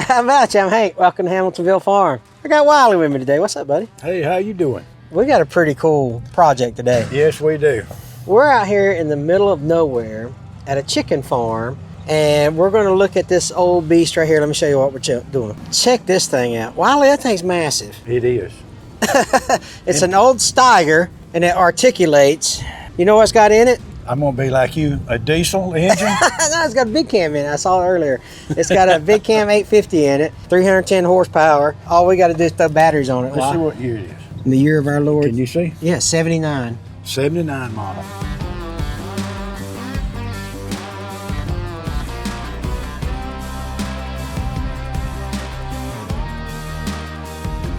How about you? I'm Hank. Welcome to Hamiltonville Farm. I got Wiley with me today. What's up, buddy? Hey, how you doing? We got a pretty cool project today. Yes, we do. We're out here in the middle of nowhere at a chicken farm, and we're going to look at this old beast right here. Let me show you what we're doing. Check this thing out. Wiley, that thing's massive. It is. It's an old Steiger, and it articulates. You know what's got in it? I'm going to be like you, a diesel engine. No, it's got a big cam in it. I saw it earlier. It's got a big cam 850 in it, 310 horsepower. All we got to do is throw batteries on it. Let's see what year it is. In the year of our Lord. Can you see? Yeah, 79. 79 model.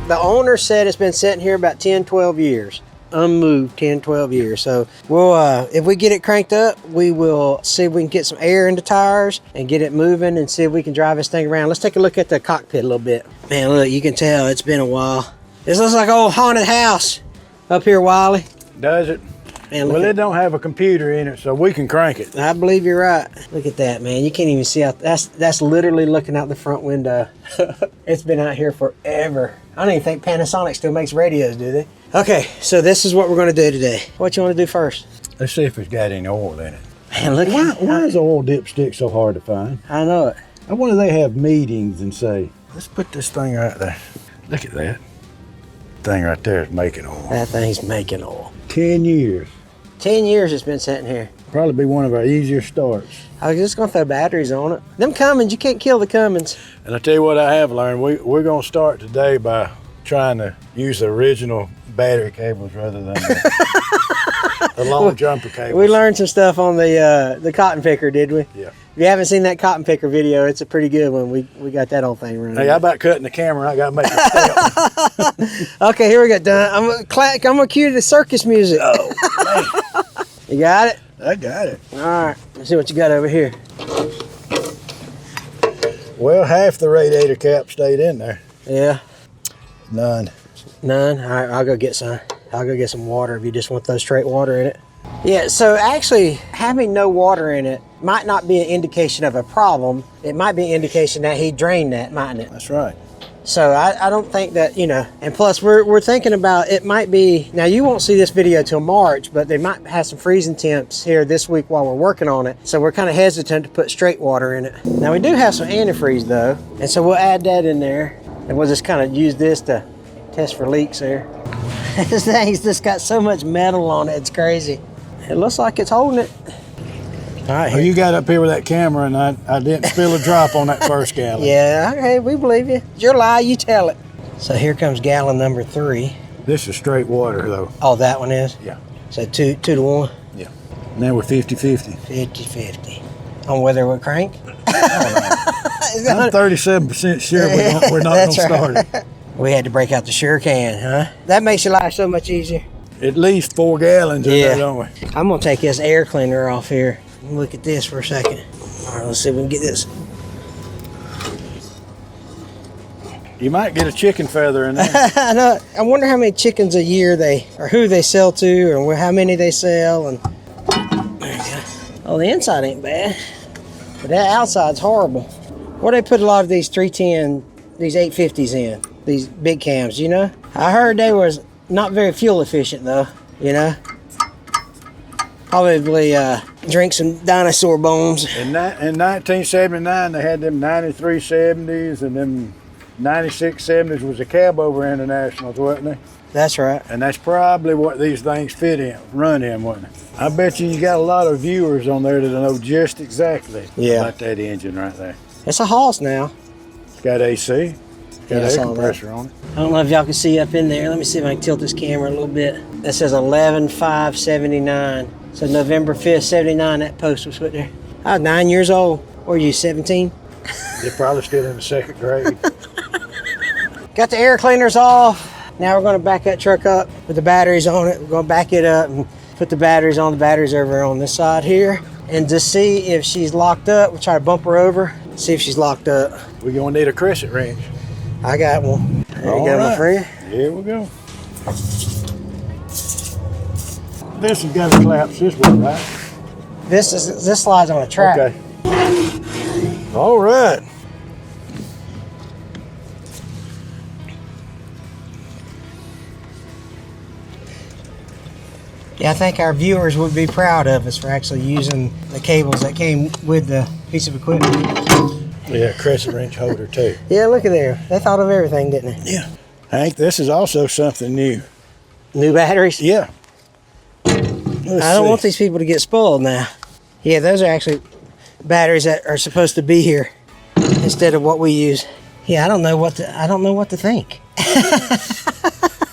The owner said it's been sitting here about 10, 12 years. Unmoved 10, 12 years. So we'll, if we get it cranked up, we will see if we can get some air in the tires and get it moving and see if we can drive this thing around. Let's take a look at the cockpit a little bit. Man, look, you can tell it's been a while. This looks like an old haunted house up here, Wiley. Does it? Man, Well, it don't have a computer in it, so we can crank it. I believe you're right. Look at that, man. You can't even see out. That's literally looking out the front window. It's been out here forever. I don't even think Panasonic still makes radios, do they? Okay, so this is what we're going to do today. What you want to do first? Let's see if it's got any oil in it. Man, look. Why is oil dipstick so hard to find? I know it. I wonder if they have meetings and say, let's put this thing right there. Look at that. Thing right there is making oil. That thing's making oil. 10 years. 10 years it's been sitting here. Probably be one of our easier starts. I was just going to throw batteries on it. Them Cummins, you can't kill the Cummins. And I tell you what I have learned, we're going to start today by trying to use the original battery cables rather than the long jumper cables. We learned some stuff on the cotton picker, did we? Yeah. If you haven't seen that cotton picker video, it's a pretty good one. We got that whole thing running. Hey, how about cutting the camera? I got to make a step. Okay, here we go, done. I'm gonna cue the circus music. Oh, man. You got it? I got it. All right, let's see what you got over here. Well, half the radiator cap stayed in there. Yeah. None. None? All right, I'll go get some. I'll go get some water if you just want those straight water in it. Yeah, so actually having no water in it might not be an indication of a problem. It might be an indication that he drained that, mightn't it? That's right. So I don't think that, you know, and plus we're thinking about, it might be, now you won't see this video till March, but they might have some freezing temps here this week while we're working on it. So we're kind of hesitant to put straight water in it. Now we do have some antifreeze though, and so we'll add that in there, and we'll just kind of use this to test for leaks there. This thing's just got so much metal on it, it's crazy. It looks like it's holding it. All right. Oh, you got up here with that camera and I didn't spill a drop on that first gallon. Yeah, okay, we believe you. It's your lie, you tell it. So here comes gallon number 3. This is straight water though. Oh, that one is? Yeah. So 2 to 1? Yeah. Now we're 50-50. 50-50. On whether we'll crank? I'm 37% sure we're not going to start it. We had to break out the sure can, huh? That makes your life so much easier. At least 4 gallons in there, don't we? I'm gonna take this air cleaner off here. Look at this for a second. All right, let's see if we can get this. You might get a chicken feather in there. I know. I wonder how many chickens a year or who they sell to, or how many they sell. And there you go. Oh, the inside ain't bad, but that outside's horrible. Where they put a lot of these 310, these 850s in, these big cams, you know? I heard they was not very fuel efficient though, you know? Probably drink some dinosaur bones. In 1979, they had them 93 70s and them 96 70s was the cab over internationals, wasn't they? That's right. And that's probably what these things run in, wasn't it? I bet you got a lot of viewers on there that know just exactly about that engine right there. it's a Hoss now. It's got AC. Got air compressor on it. I don't know if y'all can see up in there. Let me see if I can tilt this camera a little bit. That says 11/5/79. So November 5th, 79, that post was put there. I was 9 years old. Or you, 17? You're probably still in the second grade. Got the air cleaners off. Now we're going to back that truck up with the batteries on it. We're going to back it up and put the batteries on. The batteries over on this side here. And to see if she's locked up, we'll try to bump her over, see if she's locked up. We're going to need a crescent wrench. I got one. There you go, my friend. Here we go. This has got to collapse this way, right? This slides on a track. Okay. All right. Yeah, I think our viewers would be proud of us for actually using the cables that came with the piece of equipment. Yeah, crescent wrench holder too. Yeah, look at there. They thought of everything, didn't they? Yeah. Hank, this is also something new. New batteries? Yeah. I don't want these people to get spoiled now. Yeah, those are actually batteries that are supposed to be here instead of what we use. Yeah, I don't know what to think.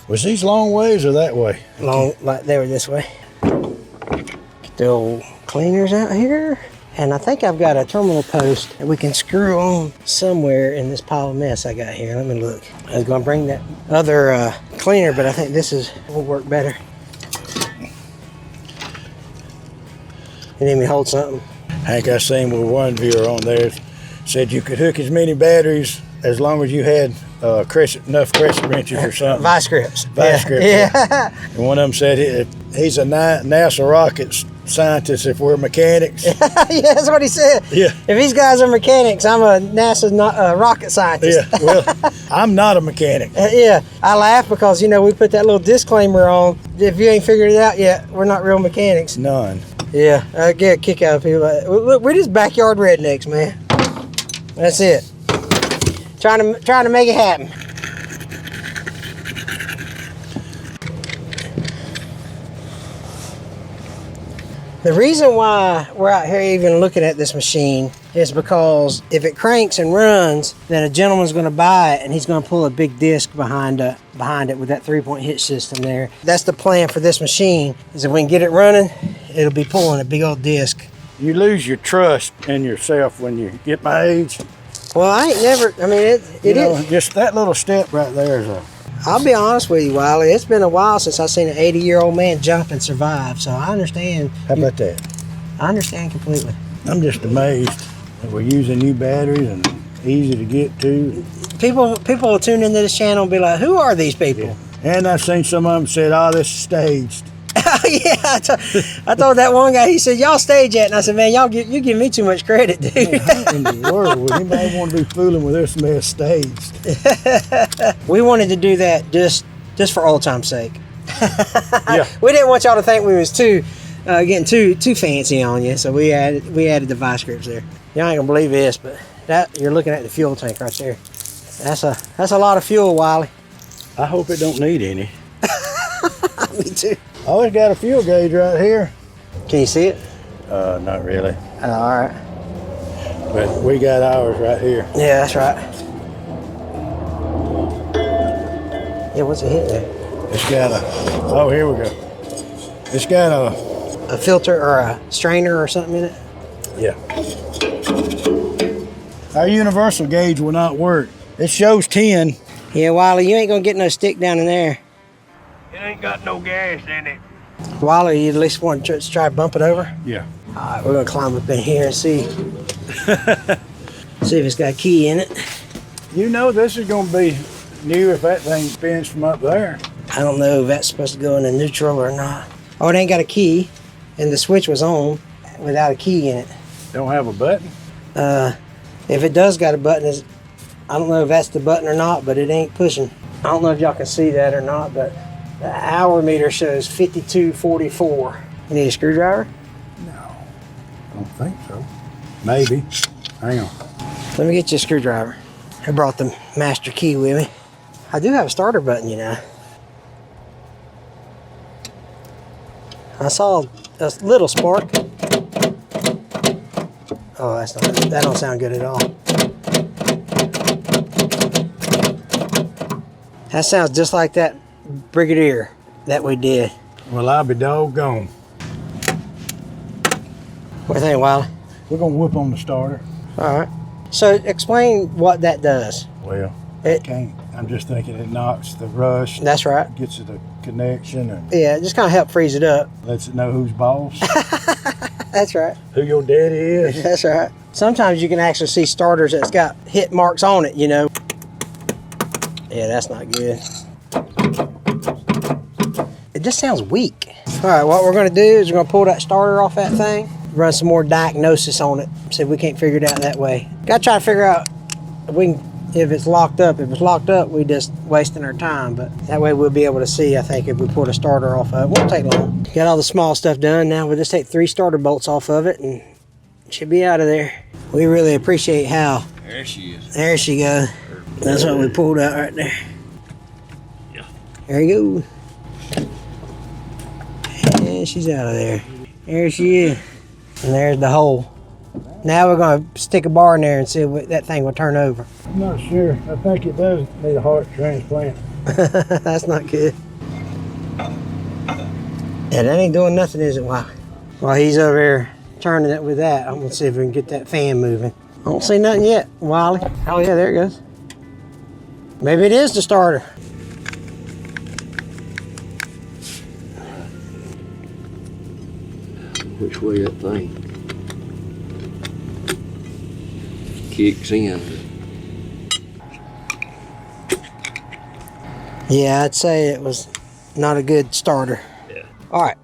Was these long ways or that way? Long, like they were this way. Get the old cleaners out here. And I think I've got a terminal post that we can screw on somewhere in this pile of mess I got here. Let me look. I was going to bring that other cleaner, but I think this will work better. You need me to hold something? Hank, I seen with one viewer on there said you could hook as many batteries as long as you had enough crescent wrenches or something. Vice grips. Vice grips. Yeah. And one of them said he's a NASA rocket scientist if we're mechanics. Yeah, that's what he said. Yeah. If these guys are mechanics, I'm a NASA rocket scientist. Yeah, well, I'm not a mechanic. Yeah, I laugh because, you know, we put that little disclaimer on. If you ain't figured it out yet, we're not real mechanics. None. Yeah, I get a kick out of people like that. Look, we're just backyard rednecks, man. That's it. Trying to make it happen. The reason why we're out here even looking at this machine is because if it cranks and runs, then a gentleman's going to buy it and he's going to pull a big disc behind it with that 3-point hitch system there. That's the plan for this machine, is if we can get it running, it'll be pulling a big old disc. You lose your trust in yourself when you get my age. Well, I ain't never, I mean, it is. Just that little step right there is I'll be honest with you, Wiley. It's been a while since I've seen an 80-year-old man jump and survive, so I understand. How about that? I understand completely. I'm just amazed that we're using new batteries and easy to get to. People will tune into this channel and be like, who are these people? Yeah. And I've seen some of them said, oh, this is staged. Yeah, I told that one guy, he said, y'all stage that. And I said, man, you give me too much credit, dude. How in the world would anybody want to be fooling with this mess staged? We wanted to do that just for old time's sake. Yeah. We didn't want y'all to think we was getting too fancy on you, so we added the vice grips there. Y'all ain't gonna believe this, but that you're looking at the fuel tank right there. That's a lot of fuel, Wiley. I hope it don't need any. Me too. Oh, it's got a fuel gauge right here. Can you see it? Not really. All right. But we got ours right here. Yeah, that's right. Yeah, what's it hit there? It's got oh, here we go. It's got a filter or a strainer or something in it? Yeah. Our universal gauge will not work. It shows 10. Yeah, Wiley, you ain't gonna get no stick down in there. It ain't got no gas in it. Wiley, you at least want to try to bump it over? Yeah. All right, we're gonna climb up in here and see. See if it's got a key in it. You know this is gonna be new if that thing spins from up there. I don't know if that's supposed to go into neutral or not. Oh, it ain't got a key, and the switch was on without a key in it. Don't have a button? If it does got a button, I don't know if that's the button or not, but it ain't pushing. I don't know if y'all can see that or not, but the hour meter shows 52:44. You need a screwdriver? No, I don't think so. Maybe. Hang on. Let me get you a screwdriver. I brought the master key with me. I do have a starter button, you know. I saw a little spark. Oh, that don't sound good at all. That sounds just like that Brigadier that we did. Well, I'll be doggone. What do you think, Wiley? We're gonna whoop on the starter. All right. So explain what that does. Well, I can't. I'm just thinking it knocks the rush. That's right. Gets it a connection and Yeah, just kind of help freeze it up. lets it know who's boss. That's right. Who your daddy is. That's right. Sometimes you can actually see starters that's got hit marks on it, you know. Yeah, that's not good. It just sounds weak. All right, what we're gonna do is we're gonna pull that starter off that thing, run some more diagnosis on it, see if we can't figure it out that way. Gotta try to figure out if we can if it's locked up. If it's locked up, we just wasting our time, but that way we'll be able to see, I think, if we pull the starter off of it. Won't take long. Got all the small stuff done. Now we'll just take 3 starter bolts off of it and it should be out of there. We really appreciate Hal. There she is. There she goes. That's what we pulled out right there. Yeah. There you go. And she's out of there. There she is. And there's the hole. Now we're going to stick a bar in there and see if that thing will turn over. I'm not sure. I think it does need a heart transplant. That's not good. Yeah, that ain't doing nothing, is it, Wiley? While he's over here turning it with that, I'm going to see if we can get that fan moving. I don't see nothing yet, Wiley. Oh, yeah, there it goes. Maybe it is the starter. Which way that thing kicks in. Yeah, I'd say it was not a good starter. Yeah. All right,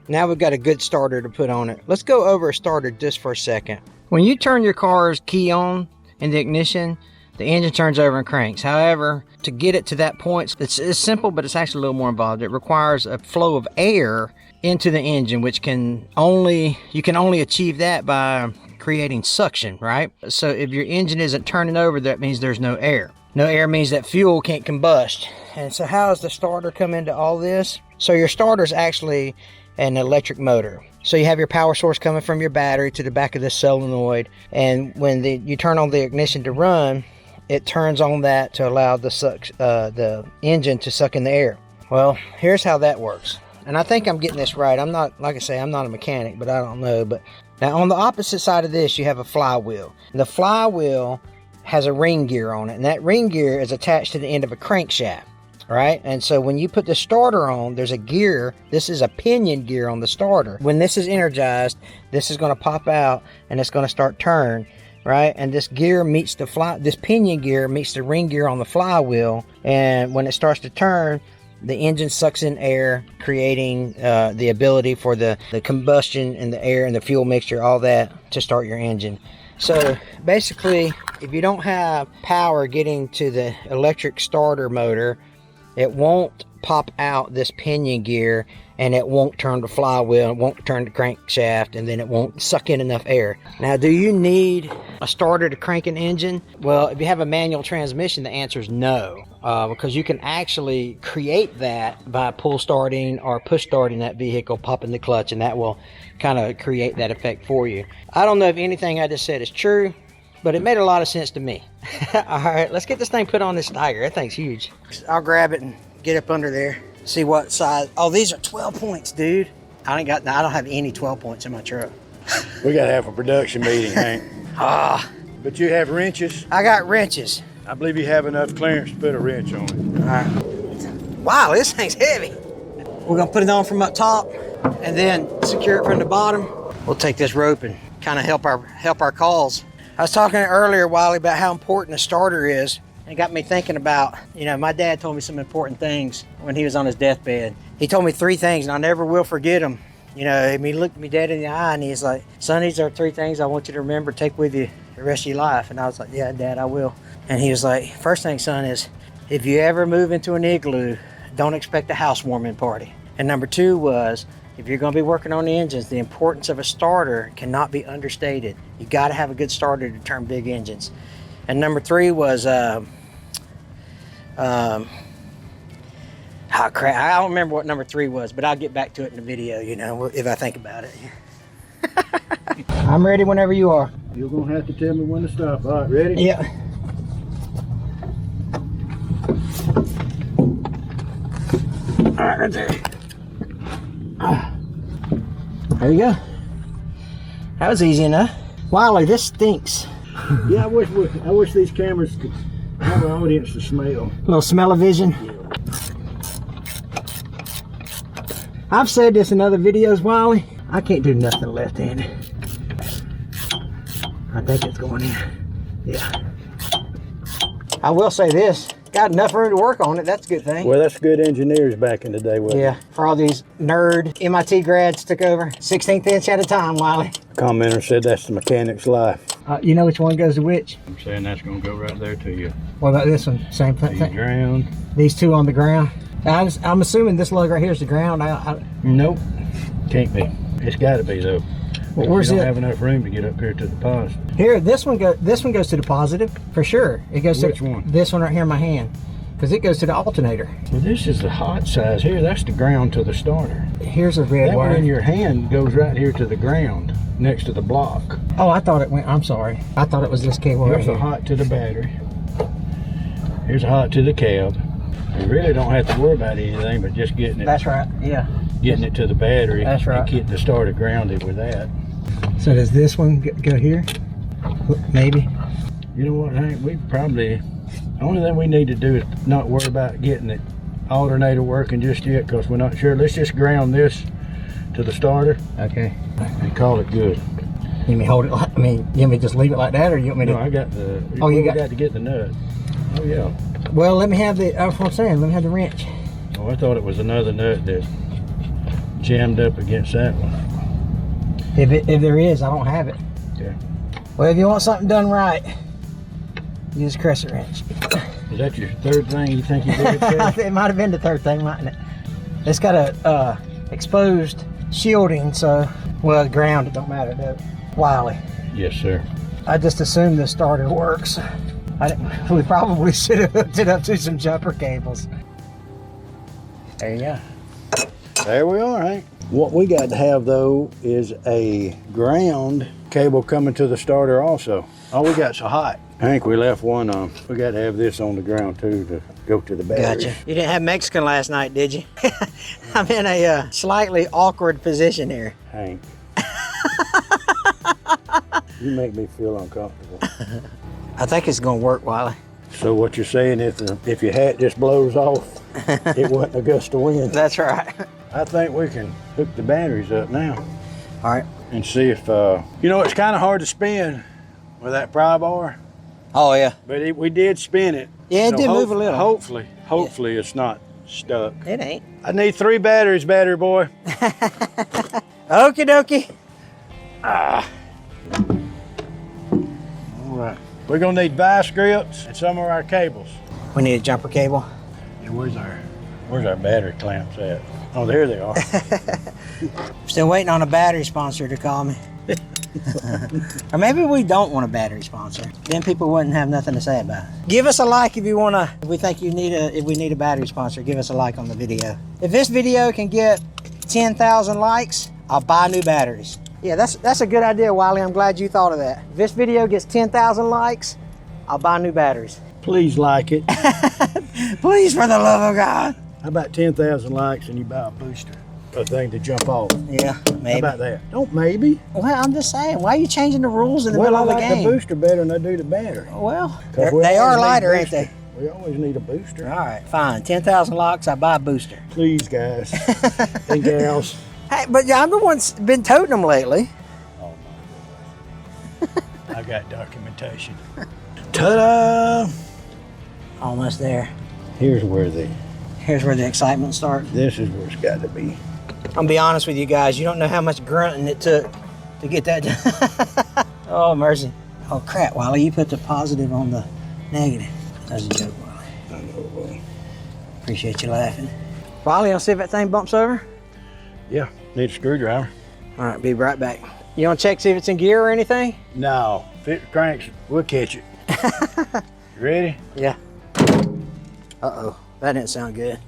now we've got a good starter to put on it. Let's go over a starter just for a second. When you turn your car's key on in the ignition, the engine turns over and cranks. However, to get it to that point, it's simple, but it's actually a little more involved. It requires a flow of air into the engine, which you can only achieve that by creating suction, right? So if your engine isn't turning over, that means there's no air. No air means that fuel can't combust. And so how does the starter come into all this? So your starter is actually an electric motor. So you have your power source coming from your battery to the back of this solenoid, and when you turn on the ignition to run, it turns on that to allow the engine to suck in the air. Well, here's how that works. And I think I'm getting this right. I'm not, like I say, I'm not a mechanic, but I don't know. But now on the opposite side of this, you have a flywheel. And the flywheel has a ring gear on it, and that ring gear is attached to the end of a crankshaft, right? And so when you put the starter on, there's a gear. This is a pinion gear on the starter. When this is energized, this is going to pop out and it's going to start turn, right? And this gear meets this pinion gear meets the ring gear on the flywheel, and when it starts to turn, the engine sucks in air, creating the ability for the combustion and the air and the fuel mixture, all that, to start your engine. So basically, if you don't have power getting to the electric starter motor, it won't pop out this pinion gear, and it won't turn the flywheel, it won't turn the crankshaft, and then it won't suck in enough air. Now, do you need a starter to crank an engine? Well, if you have a manual transmission, the answer is no, because you can actually create that by pull starting or push starting that vehicle, popping the clutch, and that will kind of create that effect for you. I don't know if anything I just said is true, but it made a lot of sense to me. All right, let's get this thing put on this STEIGER. That thing's huge. I'll grab it and get up under there, see what size. Oh, these are 12 points, dude. I don't have any 12 points in my truck. We got to have a production meeting, Hank. But you have wrenches? I got wrenches. I believe you have enough clearance to put a wrench on it. All right. Wow, this thing's heavy. We're gonna put it on from up top and then secure it from the bottom. We'll take this rope and kind of help our cause. I was talking earlier, Wiley, about how important a starter is. It got me thinking about, my dad told me some important things when he was on his deathbed. He told me 3 things, and I never will forget them. He looked me dead in the eye, and he's like, son, these are 3 things I want you to remember, take with you the rest of your life. And I was like, yeah, Dad, I will. And he was like, first thing, son, is if you ever move into an igloo, don't expect a housewarming party. And number 2 was, if you're going to be working on the engines, the importance of a starter cannot be understated. You got to have a good starter to turn big engines. And number 3 was, oh crap, I don't remember what number 3 was, but I'll get back to it in the video, if I think about it. I'm ready whenever you are. You're going to have to tell me when to stop. All right, ready? Yeah. All right, right there. There you go. That was easy enough. Wiley, this stinks. Yeah, I wish these cameras could have an audience to smell. A little smell-o-vision. I've said this in other videos, Wiley. I can't do nothing left-handed. I think it's going in. Yeah. I will say this. got enough room to work on it. That's a good thing. Well, that's good engineers back in the day, wasn't Yeah, for all these nerd MIT grads took over. 16th inch at a time, Wiley. it? Commenter said that's the mechanic's life. You know which one goes to which? I'm saying that's going to go right there to you. What about this one? Same thing. The ground. These two on the ground. I'm assuming this lug right here is the ground. Nope. Can't be. It's got to be though. Well, where's you it? don't have enough room to get up here to the positive. Here, this one goes to the positive for sure. It goes Which to one? This one right here in my hand, because it goes to the alternator. Well, this is the hot size here. That's the ground to the starter. Here's a red That wire. one in your hand goes right here to the ground next to the block. Oh, I thought it went. I'm sorry. I thought it was this cable right Here's a here. hot to the battery. Here's a hot to the cab. You really don't have to worry about anything but just getting it. That's right. Yeah. Getting it to the battery. That's right. And getting the starter grounded with that. So does this one go here? Maybe. You know what, Hank? We probably, the only thing we need to do is not worry about getting the alternator working just yet, because we're not sure. Let's just ground this to the starter Okay. and call it good. You mean hold it? You want me to just leave it like that, or you want me to? No, I got the. Oh, you we got to get the nut. Oh yeah. Well, let me have the. That's what I'm saying. Let me have the wrench. Oh, I thought it was another nut that jammed up against that one. If there is, I don't have it. Okay. Well, if you want something done right, use a crescent wrench. Is that your third thing you think you did? Chad? It might have been the third thing, mightn't it? It's got a exposed shielding, so well, the ground it don't matter, does it? Wiley. Yes, sir. I just assumed the starter works. We probably should have hooked it up to some jumper cables. There you go. There we are, Hank. What we got to have though is a ground cable coming to the starter also. All we got's a hot. Hank, we left one on. We got to have this on the ground too to go to the battery. Gotcha. You didn't have Mexican last night, did you? I'm in a slightly awkward position here. Hank. You make me feel uncomfortable. I think it's gonna work, Wiley. So what you're saying, if your hat just blows off, it wasn't a gust of wind. That's right. I think we can hook the batteries up now. All right. And see if, you know, it's kind of hard to spin with that pry bar, Oh yeah. but we did spin it. Yeah, it did move a little. Hopefully it's not stuck. It ain't. I need 3 batteries, battery boy. Okie dokie. All right. We're gonna need vice grips and some of our cables. We need a jumper cable. Yeah, where's our battery clamps at? Oh, there they are. Still waiting on a battery sponsor to call me. Or maybe we don't want a battery sponsor. Then people wouldn't have nothing to say about it. Give us a like if you wanna. If we think if we need a battery sponsor, give us a like on the video. If this video can get 10,000 likes, I'll buy new batteries. Yeah, that's a good idea, Wiley. I'm glad you thought of that. If this video gets 10,000 likes, I'll buy new batteries. Please like it. Please, for the love of God. How about 10,000 likes and you buy a booster? A thing to jump off. Yeah, maybe. How about that? Don't maybe. Well, I'm just saying, why are you changing the rules in the Well, middle I of the like game? the booster better than I do the battery. Well, 'Cause we they are always need lighter, a ain't they? booster. We always need a booster. All right, fine. 10,000 likes, I buy a booster. Please, guys and gals. Hey, but I'm the one that's been toting them lately. Oh my goodness. I got documentation. Ta-da! Almost there. Here's where Here's where the excitement starts. this is where it's got to be. I'm gonna be honest with you guys. You don't know how much grunting it took to get that done. Oh, mercy. Oh, crap, Wiley. You put the positive on the negative. That's a joke, Wiley. I know, boy. Appreciate you laughing. Wiley, I'll see if that thing bumps over. Yeah, need a screwdriver. All right, be right back. You want to check, see if it's in gear or anything? No, if it cranks, we'll catch it. You ready? Yeah. Uh-oh, that didn't sound good.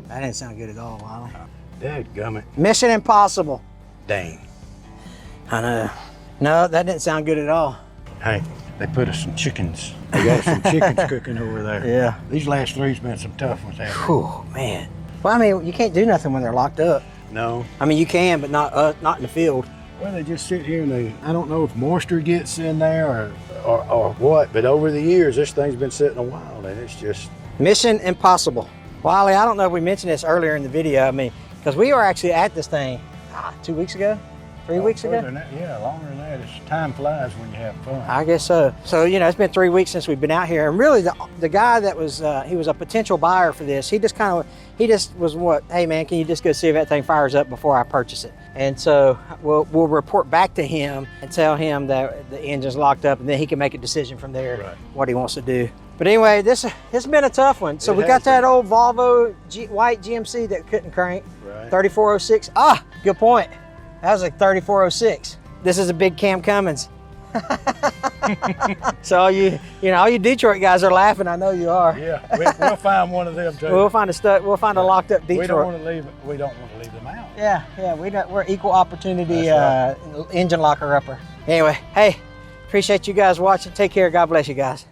That didn't sound good at all, Wiley. Dadgummit. Mission impossible. Dang. I know. No, that didn't sound good at all. Hey, they put us some chickens. They got some chickens cooking over there. Yeah. These last 3's been some tough ones, haven't Whew, man. Well, I mean, you can't do nothing when they're locked up. they? No. I mean, you can, but not in the field. Well, they just sit here and I don't know if moisture gets in there or what, but over the years, this thing's been sitting a while and it's just. Mission impossible. Wiley, I don't know if we mentioned this earlier in the video. I mean, because we were actually at this thing 2 weeks ago. 3 weeks Further ago? than that, yeah, longer than that. It's time flies when you have fun. I guess so. So, you know, it's been 3 weeks since we've been out here. And really the guy that was, he was a potential buyer for this. He just was what, hey man, can you just go see if that thing fires up before I purchase it? And so we'll report back to him and tell him that the engine's locked up, and then he can make a decision from there, Right. what he wants to do. But anyway, it's been a tough one. So It we has got that been. old Volvo white GMC that couldn't crank, Right. 3406. Ah, good point. That was like 3406. This is a big Cam Cummins. So all you Detroit guys are laughing. I know you are. Yeah, we'll find one of them too. We'll find a locked up Detroit. We don't want to leave them out. Yeah, we're equal opportunity That's engine locker upper. Anyway, hey, appreciate you guys watching. Take care. God bless you guys.